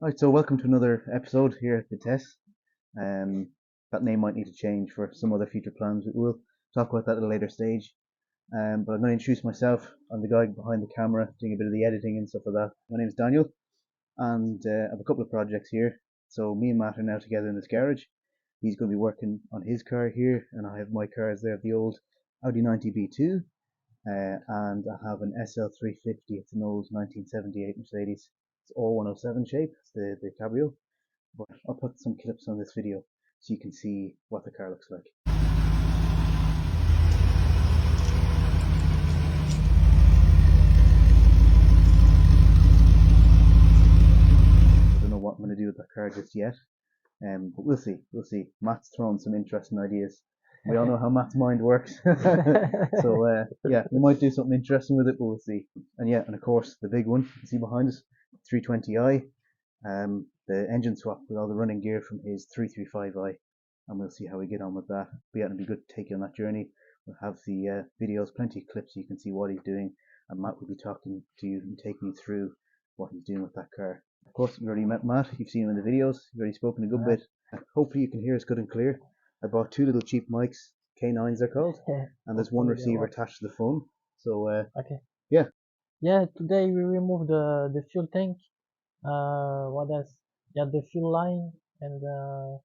Right, so welcome to another episode here at Vitesse. Um, that name might need to change for some other future plans. We'll talk about that at a later stage. But I'm going to introduce myself. I'm the guy behind the camera doing a bit of the editing and stuff like that. My name is Daniel, and I have a couple of projects here. So me and Matt are now together in this garage. He's going to be working on his car here, and I have my cars there, the old Audi 90 B2, and I have an SL350. It's an old 1978 Mercedes. It's all 107 shape. It's the cabrio. But I'll put some clips on this video so you can see what the car looks like. I don't know what I'm going to do with that car just yet, but we'll see. We'll see. Matt's thrown some interesting ideas. We all know how Matt's mind works. So yeah, we might do something interesting with it, but we'll see. And of course the big one you see behind us, 320i, the engine swap with all the running gear from his 335i, and we'll see how we get on with that. But yeah, it'll be good to take you on that journey. We'll have the videos, plenty of clips so you can see what he's doing, and Matt will be talking to you and taking you through what he's doing with that car. Of course, you already met Matt. You've seen him in the videos. You've already spoken a good bit. Hopefully, you can hear us good and clear. I bought two little cheap mics, K9s they're called, and there's one receiver attached to the phone. So Okay. yeah. Yeah, today we removed the fuel tank. What else? Yeah, the fuel line and the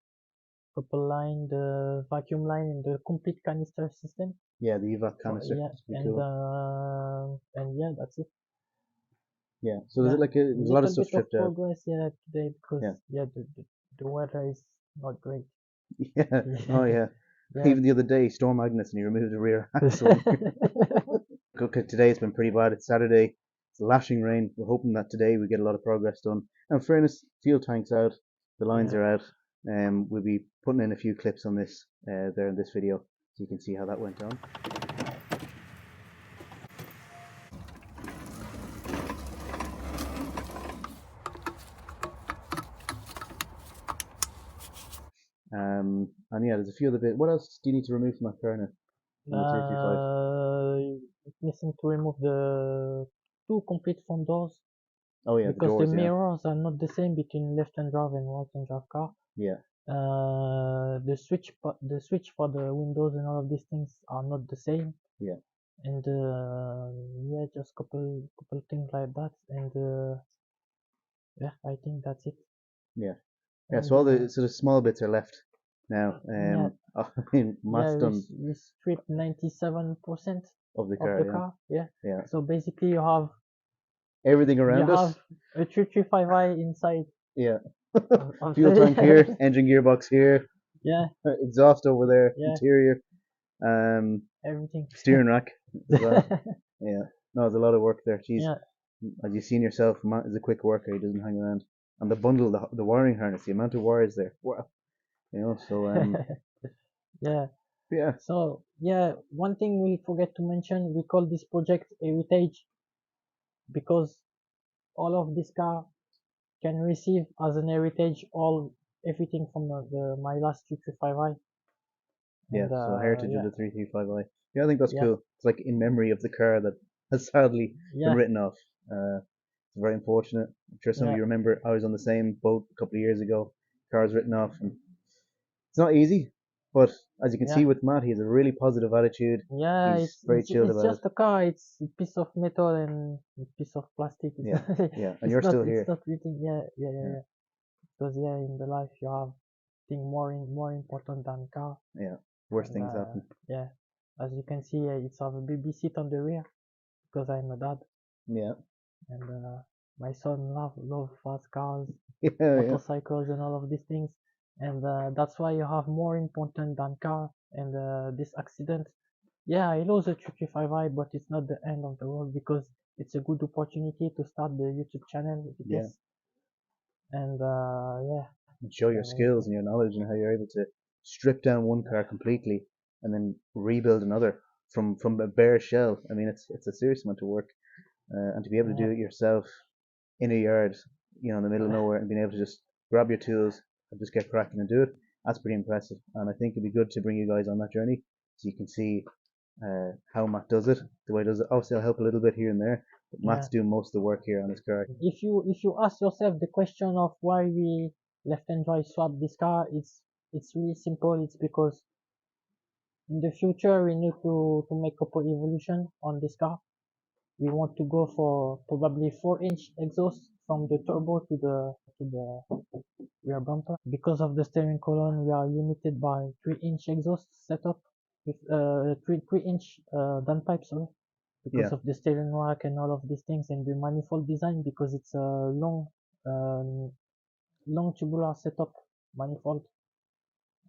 couple line, the vacuum line, and the complete canister system. Yeah, the evac canister. Yeah, and yeah, that's it. Yeah. So there's Yeah, there's a lot of little stuff bit of stripped out. progress, yeah, today because Yeah. the weather is not great. Yeah. Oh yeah. Yeah. Even the other day, Storm Agnes, and he removed the rear axle. Okay, today it's been pretty bad. It's Saturday. It's lashing rain. We're hoping that today we get a lot of progress done. And in fairness, fuel tank's out. The lines Yeah. are out. We'll be putting in a few clips on this there in this video, so you can see how that went on. And yeah, there's a few other bits. What else do you need to remove from that car now? On the 335. It's missing to remove the two complete front doors. Oh yeah, the Because the doors. Yeah. mirrors are not the same between left-hand drive and right-hand drive car. Yeah. The switch for the windows and all of these things are not the same. Yeah. And yeah, just couple things like that. And yeah, I think that's it. Yeah. Yeah. And So the small bits are left now. yeah, I mean, Matt's yeah, done we stripped 97% of the of car. the Yeah. car. Yeah. Yeah. So basically, you have Everything around us. a 335i inside. Yeah. Of Fuel tank here, engine gearbox here, yeah, exhaust over there, yeah, interior, everything. steering rack as well. Yeah. No, there's a lot of work there. Jeez. Yeah. As you've seen yourself, Matt is a quick worker. He doesn't hang around. And the bundle, the wiring harness, the amount of wires there. Wow. You know, so Yeah. yeah. So yeah, one thing we forget to mention, we call this project Heritage because all of this car can receive as an heritage everything from my last 335i. Yeah, And so heritage of yeah, the 335i. Yeah, I think that's yeah, cool. It's like in memory of the car that has sadly been yeah, written off. It's very unfortunate. I'm sure some of yeah, you remember I was on the same boat a couple of years ago. Car was written off, and it's not easy. But as you can yeah, see with Matt, he has a really positive attitude. yeah. He's very chilled It's about it. just a car. It's a piece of metal and a piece of plastic. It's Yeah, not, yeah, and you're still it's here. not really. Yeah, yeah, yeah, Yeah, yeah. Because yeah, in the life you have thing more important than car. yeah. Worse And things happen. yeah, as you can see, it's have a baby seat on the rear because I'm a dad, Yeah, and my son love fast cars, yeah, yeah, motorcycles, and all of these things, and that's why you have more important than car. And this accident, yeah, I lost a 335i, but it's not the end of the world because it's a good opportunity to start the YouTube channel with yeah. this, and yeah, And show your skills and your knowledge and how you're able to strip down one car completely and then rebuild another from a bare shell. I mean, it's a serious amount of work, and to be able to yeah, do it yourself in a yard, you know, in the middle of nowhere, and being able to just grab your tools and just get cracking and do it, that's pretty impressive. And I think it'd be good to bring you guys on that journey so you can see how Matt does it, the way he does it. Obviously, I'll help a little bit here and there, Matt's doing most of the work here on his car. If you ask yourself the question of why we left and right swap this car, it's really simple. It's because in the future we need to make a evolution on this car. We want to go for probably 4-inch exhaust from the turbo to the rear bumper. Because of the steering column, we are limited by 3-inch exhaust setup with 3-inch downpipe, sorry, because Yeah, of the steering rack and all of these things, and the manifold design because it's a um, long tubular setup manifold,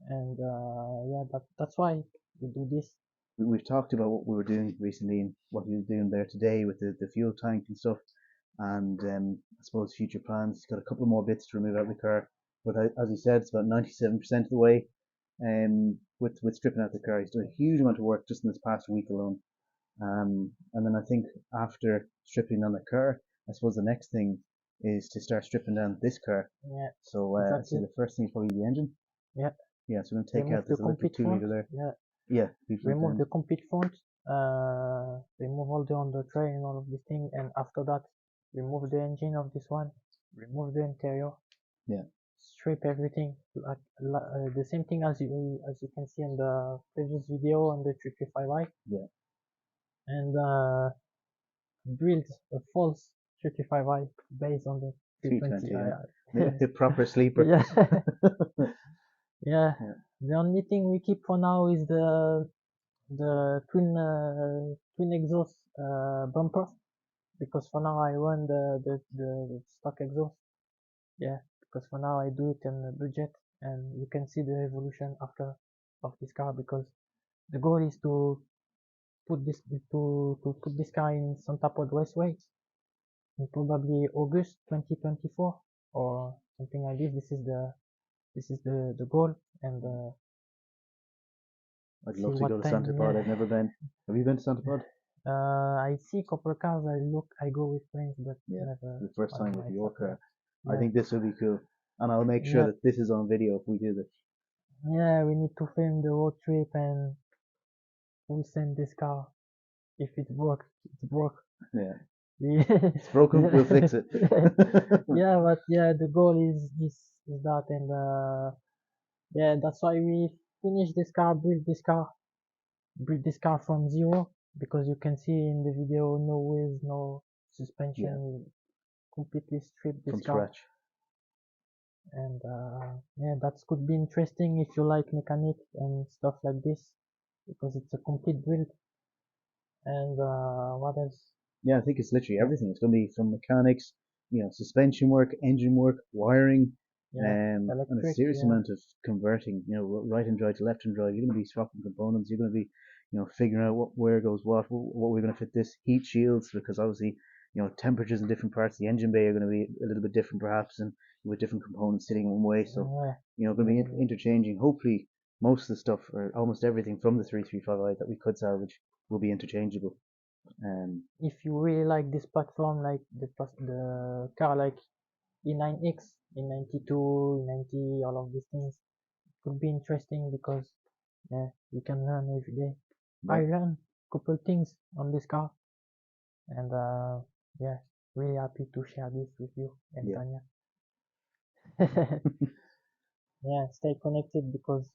and yeah, that's why we do this. we've talked about what we were doing recently and what he was doing there today with the fuel tank and stuff, and I suppose future plans. He's got a couple more bits to remove out of the car, but as he said, it's about 97% of the way. With stripping out the car, he's done a huge amount of work just in this past week alone. And then I think after stripping down the car, I suppose the next thing is to start stripping down this car. Yeah, So I'd say exactly. the first thing is probably the engine. Yeah, Yeah, so we're gonna take remove out the this electric complete 2 front. liter there. Yeah, Yeah, leave front remove end. the complete front. Remove all the under tray and all of these things, and after that, remove the engine of this one. Remove the interior. Yeah, Strip everything like the same thing as you can see in the previous video on the 335i, yeah, and build a false 335i based on the 320. 320i. Yeah, proper sleeper. Yeah. Yeah, Yeah, the only thing we keep for now is the twin exhaust bumper, because for now I run the stock exhaust. Yeah, because for now I do it in the budget, and you can see the evolution after of this car, because the goal is to put this car in Santa Pod Raceway in probably August 2024 or something like this. This is the goal, and I'd see love to go what to time. Santa Pod. Yeah. I've never been. Have you been to Santa Pod? I see couple cars. I go with friends, but Yeah, never the first time with your myself. car. I Yeah. think this will be cool, and I'll make sure Yeah. that this is on video if we do this. Yeah, we need to film the road trip, and we'll send this car. If it broke, it's broke. Yeah, Yeah. it's broken. We'll fix it. Yeah, but yeah, the goal is that, and yeah, that's why we finish this car, build this car from zero, because you can see in the video, no wheels, no suspension, Yeah, we completely stripped this from car, scratch. and yeah, that could be interesting if you like mechanic and stuff like this, because it's a complete build, and what else? Yeah, I think it's literally Yeah, everything. It's going to be from mechanics, suspension work, engine work, wiring, yeah, and a electric, serious yeah, amount of converting. Right hand drive to left hand drive. You're going to be swapping components. You're going to be, figuring out where goes what we're going to fit this. Heat shields, because obviously, temperatures in different parts of the engine bay are going to be a little bit different, perhaps, and with different components sitting one way. So, yeah, going to be interchanging. Hopefully, most of the stuff, or almost everything from the 335i that we could salvage, will be interchangeable. if you really like this platform, like the car like E9X, E92, E90, all of these things, it could be interesting, because yeah, you can learn every day. I Yeah. learned a couple things on this car, and yeah, really happy to share this with you and Yeah. Tanya. Yeah, stay connected, because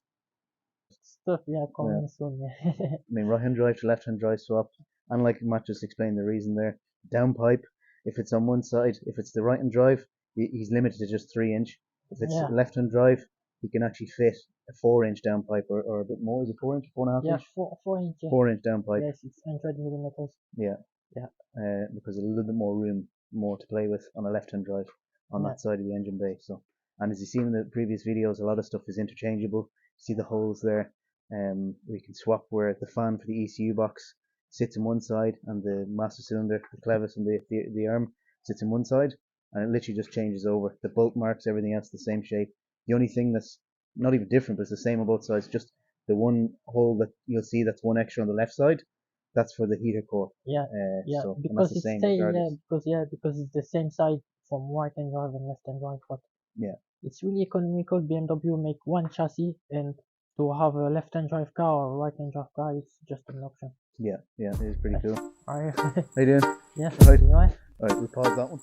stuff, yeah, Yeah. coming soon. I mean, right hand drive to left hand drive swap. And like Matt just explained the reason there, downpipe, if it's on one side, if it's the right hand drive, he's limited to just 3 inch. If it's Yeah, left hand drive, he can actually fit a 4 inch downpipe or a bit more. Is it 4 inch, 4.5 yeah, inch? 4 inch. 4 inch downpipe. Yes, it's 100 millimeters. Yeah. Yeah, Because a little bit more room, more to play with on a left hand drive on yeah, that side of the engine bay. So, and as you see in the previous videos, a lot of stuff is interchangeable. See the holes there. We can swap where the fan for the ECU box sits in one side, and the master cylinder, the clevis, and the arm sits in one side, and it literally just changes over. The bolt marks, everything else, the same shape. The only thing that's not even different, but it's the same on both sides. Just the one hole that you'll see that's one extra on the left side, that's for the heater core. yeah, yeah, And that's because the it's same say, yeah, regardless. because it's the same side from right hand drive and left hand drive, but Yeah, it's really economical. BMW make one chassis, and to have a left-hand drive car or right-hand drive car. It's just an option. Yeah, it is pretty cool. Alright. How you doing? Yes. Right. You know, Alright, we'll pause that one.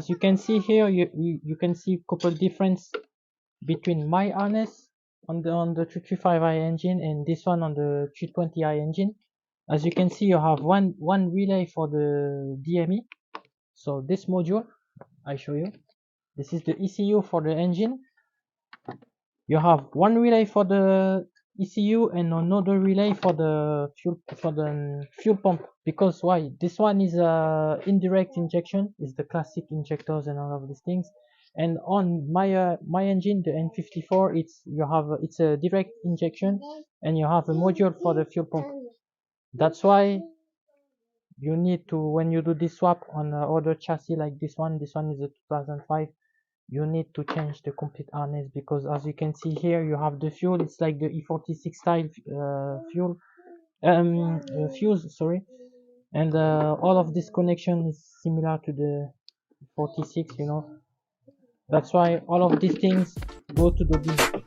as you can see here, you can see couple difference between my harness on the 335i engine and this one on the 320i engine. As you can see, you have one relay for the DME. So this module, I show you. This is the ECU for the engine. You have one relay for the ECU and another relay for the fuel pump. Because why? This one is a indirect injection, is the classic injectors and all of these things. And on my engine, the N54, it's a direct injection, and you have a module for the fuel pump. That's why you need to, when you do this swap on other chassis like this one is a 2005. You need to change the complete harness, because as you can see here, you have the fuel. It's like the E46 style fuse, sorry, and all of this connection is similar to the 46. That's why all of these things go to the bin.